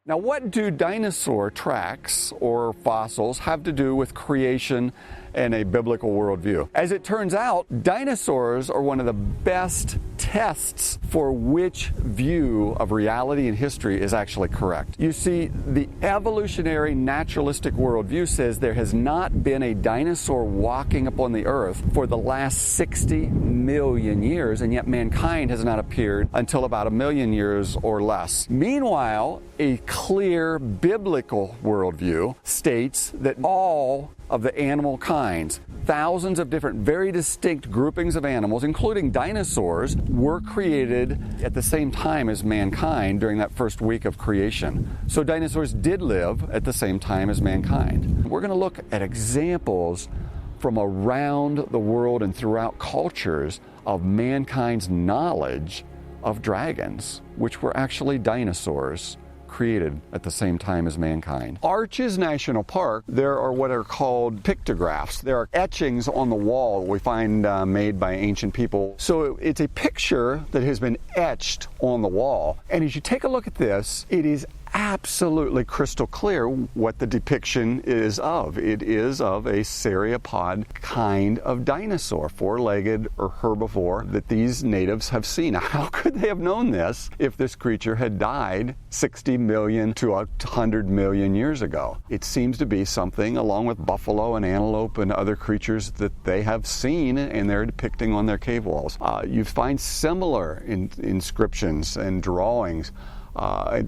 Now, what do dinosaur tracks or fossils have to do with creation and a biblical worldview? As it turns out, dinosaurs are one of the best tests for which view of reality and history is actually correct. You see, the evolutionary naturalistic worldview says there has not been a dinosaur walking upon the earth for the last 60 million years, and yet mankind has not appeared until about 1 million years or less. Meanwhile, a clear biblical worldview states that all of the animal kinds, thousands of different, very distinct groupings of animals, including dinosaurs, were created at the same time as mankind during that first week of creation. So dinosaurs did live at the same time as mankind. We're going to look at examples from around the world and throughout cultures of mankind's knowledge of dragons, which were actually dinosaurs created at the same time as mankind. Arches National Park, there are what are called pictographs. There are etchings on the wall we find made by ancient people. So it's a picture that has been etched on the wall. And as you take a look at this, it is absolutely crystal clear what the depiction is of. It is of a cereopod kind of dinosaur, four-legged or herbivore that these natives have seen. Now, how could they have known this if this creature had died 60 million to 100 million years ago? It seems to be something along with buffalo and antelope and other creatures that they have seen and they're depicting on their cave walls. You find similar inscriptions and drawings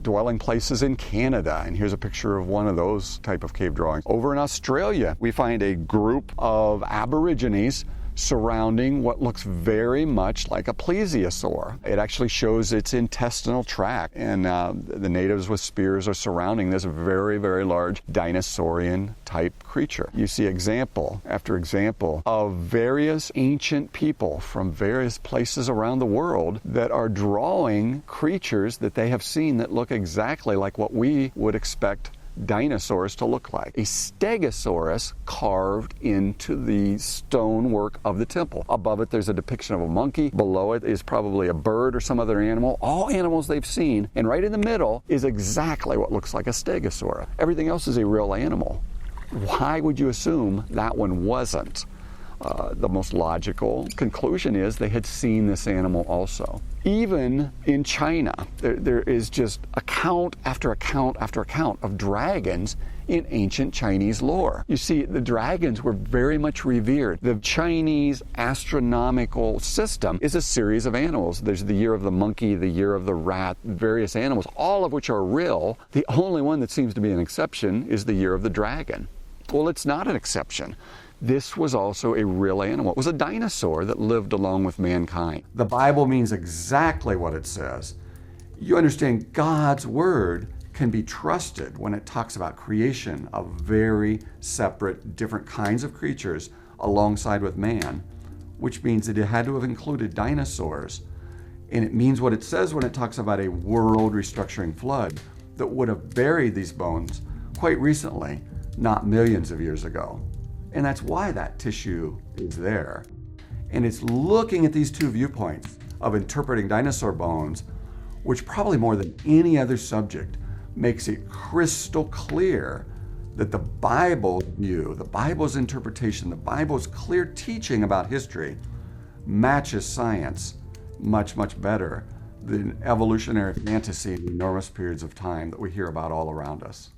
dwelling places in Canada, and here's a picture of one of those type of cave drawings. Over in Australia, we find a group of aborigines surrounding what looks very much like a plesiosaur. It actually shows its intestinal tract, and the natives with spears are surrounding this very, very large dinosaurian type creature. You see example after example of various ancient people from various places around the world that are drawing creatures that they have seen that look exactly like what we would expect dinosaurs to look like. A stegosaurus carved into the stonework of the temple. Above it there's a depiction of a monkey. Below it is probably a bird or some other animal. All animals they've seen. And right in the middle is exactly what looks like a stegosaurus. Everything else is a real animal. Why would you assume that one wasn't? The most logical conclusion is they had seen this animal also. Even in China, there is just account after account after account of dragons in ancient Chinese lore. You see, the dragons were very much revered. The Chinese astronomical system is a series of animals. There's the year of the monkey, the year of the rat, various animals, all of which are real. The only one that seems to be an exception is the year of the dragon. Well, it's not an exception. This was also a real animal. It was a dinosaur that lived along with mankind. The Bible means exactly what it says. You understand, God's word can be trusted when it talks about creation of very separate, different kinds of creatures alongside with man, which means that it had to have included dinosaurs. And it means what it says when it talks about a world restructuring flood that would have buried these bones quite recently, not millions of years ago. And that's why that tissue is there. And it's looking at these two viewpoints of interpreting dinosaur bones, which probably more than any other subject makes it crystal clear that the Bible's view, the Bible's interpretation, the Bible's clear teaching about history matches science much, much better than evolutionary fantasy in enormous periods of time that we hear about all around us.